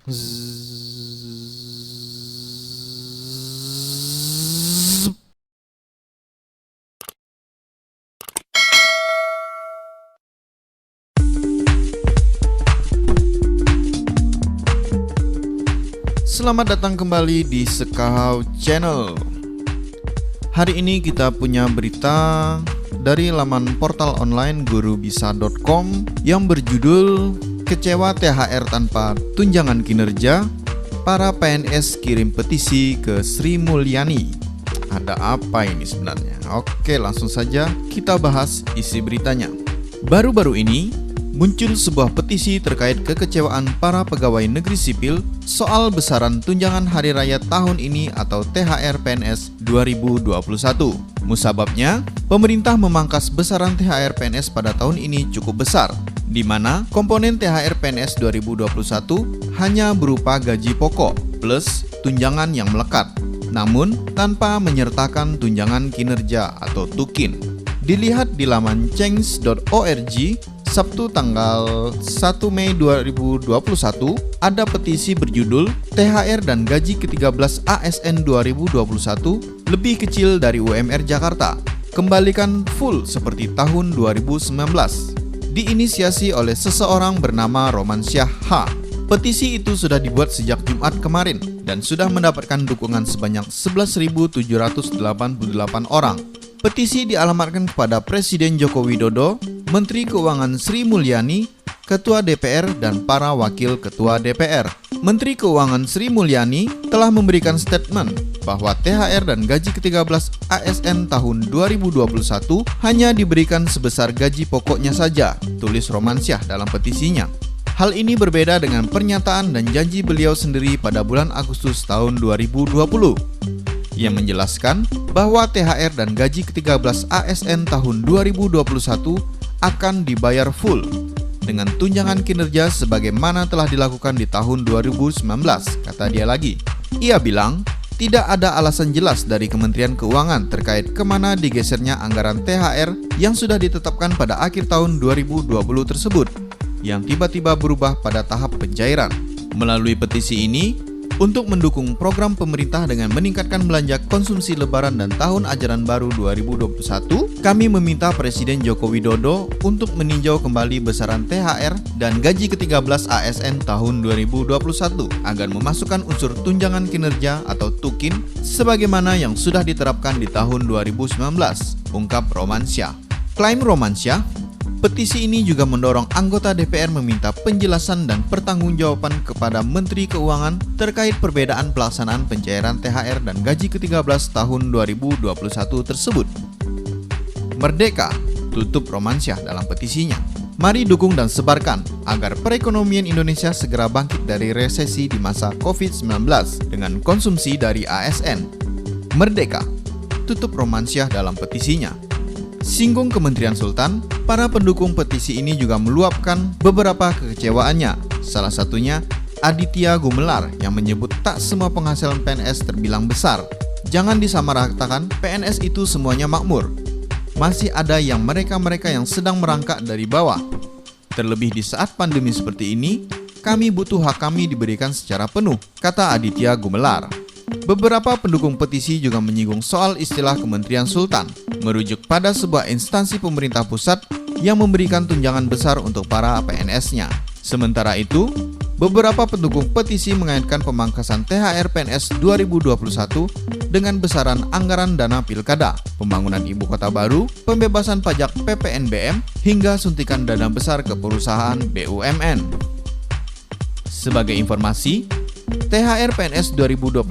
Zzz. Selamat datang kembali di Sekahau Channel. Hari ini kita punya berita dari laman portal online gurubisa.com yang berjudul "Kecewa THR tanpa tunjangan kinerja, para PNS kirim petisi ke Sri Mulyani". Ada apa ini sebenarnya? Oke, langsung saja kita bahas isi beritanya. Baru-baru ini muncul sebuah petisi terkait kekecewaan para pegawai negeri sipil soal besaran tunjangan hari raya tahun ini atau THR PNS 2021. Musababnya, pemerintah memangkas besaran THR PNS pada tahun ini cukup besar, di mana komponen THR PNS 2021 hanya berupa gaji pokok plus tunjangan yang melekat, namun tanpa menyertakan tunjangan kinerja atau tukin. Dilihat di laman change.org, Sabtu tanggal 1 Mei 2021, ada petisi berjudul "THR dan gaji ke-13 ASN 2021 lebih kecil dari UMR Jakarta, kembalikan full seperti tahun 2019", diinisiasi oleh seseorang bernama Romansyah H. Petisi itu sudah dibuat sejak Jumat kemarin dan sudah mendapatkan dukungan sebanyak 11.788 orang. Petisi dialamatkan kepada Presiden Joko Widodo, Menteri Keuangan Sri Mulyani, Ketua DPR, dan para Wakil Ketua DPR. Menteri Keuangan Sri Mulyani telah memberikan statement bahwa THR dan gaji ke-13 ASN tahun 2021 hanya diberikan sebesar gaji pokoknya saja, tulis Romansyah dalam petisinya. Hal ini berbeda dengan pernyataan dan janji beliau sendiri pada bulan Agustus tahun 2020. Ia menjelaskan bahwa THR dan gaji ke-13 ASN tahun 2021 akan dibayar full dengan tunjangan kinerja sebagaimana telah dilakukan di tahun 2019, kata dia lagi. Ia bilang, tidak ada alasan jelas dari Kementerian Keuangan terkait kemana digesernya anggaran THR yang sudah ditetapkan pada akhir tahun 2020 tersebut, yang tiba-tiba berubah pada tahap pencairan. Melalui petisi ini, untuk mendukung program pemerintah dengan meningkatkan belanja konsumsi lebaran dan tahun ajaran baru 2021, kami meminta Presiden Joko Widodo untuk meninjau kembali besaran THR dan gaji ke-13 ASN tahun 2021 agar memasukkan unsur tunjangan kinerja atau tukin sebagaimana yang sudah diterapkan di tahun 2019, ungkap Romansyah. Klaim Romansyah, petisi ini juga mendorong anggota DPR meminta penjelasan dan pertanggungjawaban kepada Menteri Keuangan terkait perbedaan pelaksanaan pencairan THR dan gaji ke-13 tahun 2021 tersebut. Merdeka, tutup Romansyah dalam petisinya. Mari dukung dan sebarkan agar perekonomian Indonesia segera bangkit dari resesi di masa COVID-19 dengan konsumsi dari ASN. Merdeka, tutup Romansyah dalam petisinya. Singgung Kementerian Sultan, para pendukung petisi ini juga meluapkan beberapa kekecewaannya. Salah satunya Aditya Gumelar yang menyebut tak semua penghasilan PNS terbilang besar. Jangan disamaratakan, PNS itu semuanya makmur. Masih ada yang mereka-mereka yang sedang merangkak dari bawah. Terlebih di saat pandemi seperti ini, kami butuh hak kami diberikan secara penuh, kata Aditya Gumelar. Beberapa pendukung petisi juga menyinggung soal istilah Kementerian Sultan, merujuk pada sebuah instansi pemerintah pusat yang memberikan tunjangan besar untuk para PNS-nya. Sementara itu, beberapa pendukung petisi mengaitkan pemangkasan THR PNS 2021 dengan besaran anggaran dana pilkada, pembangunan ibu kota baru, pembebasan pajak PPNBM, hingga suntikan dana besar ke perusahaan BUMN. Sebagai informasi, THR PNS 2021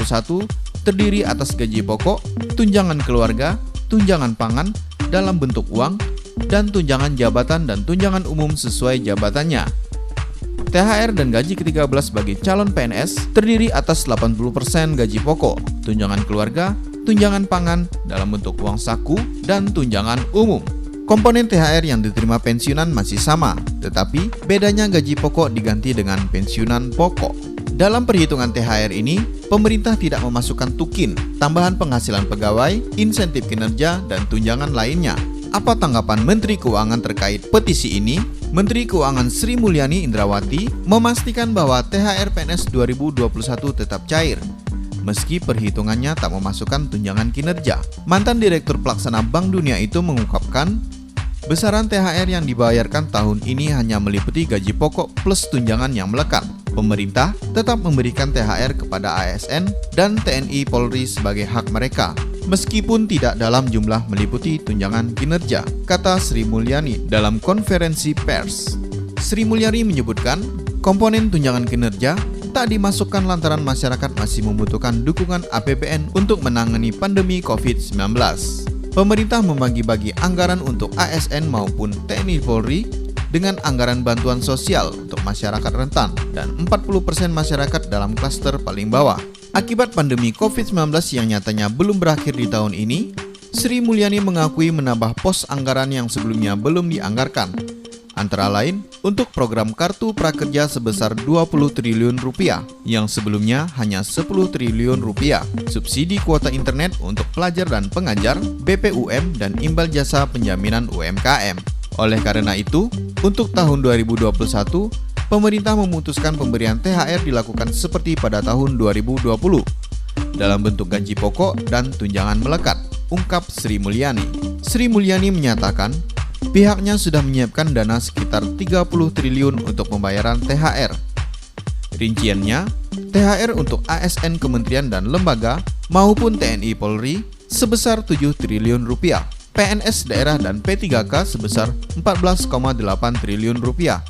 terdiri atas gaji pokok, tunjangan keluarga, tunjangan pangan dalam bentuk uang, dan tunjangan jabatan dan tunjangan umum sesuai jabatannya. THR dan gaji ke-13 bagi calon PNS terdiri atas 80% gaji pokok, tunjangan keluarga, tunjangan pangan dalam bentuk uang saku, dan tunjangan umum. Komponen THR yang diterima pensiunan masih sama, tetapi bedanya gaji pokok diganti dengan pensiunan pokok. Dalam perhitungan THR ini, pemerintah tidak memasukkan tukin, tambahan penghasilan pegawai, insentif kinerja, dan tunjangan lainnya. Apa tanggapan Menteri Keuangan terkait petisi ini? Menteri Keuangan Sri Mulyani Indrawati memastikan bahwa THR PNS 2021 tetap cair, meski perhitungannya tak memasukkan tunjangan kinerja. Mantan Direktur Pelaksana Bank Dunia itu mengungkapkan, besaran THR yang dibayarkan tahun ini hanya meliputi gaji pokok plus tunjangan yang melekat. Pemerintah tetap memberikan THR kepada ASN dan TNI Polri sebagai hak mereka, meskipun tidak dalam jumlah meliputi tunjangan kinerja, kata Sri Mulyani dalam konferensi pers. Sri Mulyani menyebutkan, komponen tunjangan kinerja tak dimasukkan lantaran masyarakat masih membutuhkan dukungan APBN untuk menangani pandemi COVID-19. Pemerintah membagi-bagi anggaran untuk ASN maupun TNI Polri dengan anggaran bantuan sosial untuk masyarakat rentan dan 40% masyarakat dalam klaster paling bawah. Akibat pandemi COVID-19 yang nyatanya belum berakhir di tahun ini, Sri Mulyani mengakui menambah pos anggaran yang sebelumnya belum dianggarkan. Antara lain, untuk program Kartu Prakerja sebesar 20 triliun rupiah, yang sebelumnya hanya 10 triliun rupiah, subsidi kuota internet untuk pelajar dan pengajar, BPUM, dan imbal jasa penjaminan UMKM. Oleh karena itu, untuk tahun 2021, pemerintah memutuskan pemberian THR dilakukan seperti pada tahun 2020, dalam bentuk gaji pokok dan tunjangan melekat, ungkap Sri Mulyani. Sri Mulyani menyatakan, pihaknya sudah menyiapkan dana sekitar 30 triliun untuk pembayaran THR. Rinciannya, THR untuk ASN kementerian dan lembaga maupun TNI Polri sebesar 7 triliun rupiah, PNS daerah dan P3K sebesar 14,8 triliun rupiah,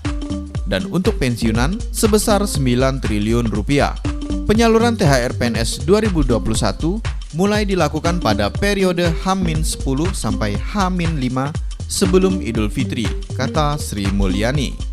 dan untuk pensiunan sebesar 9 triliun rupiah. Penyaluran THR PNS 2021 mulai dilakukan pada periode H-10 sampai H-5 sebelum Idul Fitri, kata Sri Mulyani.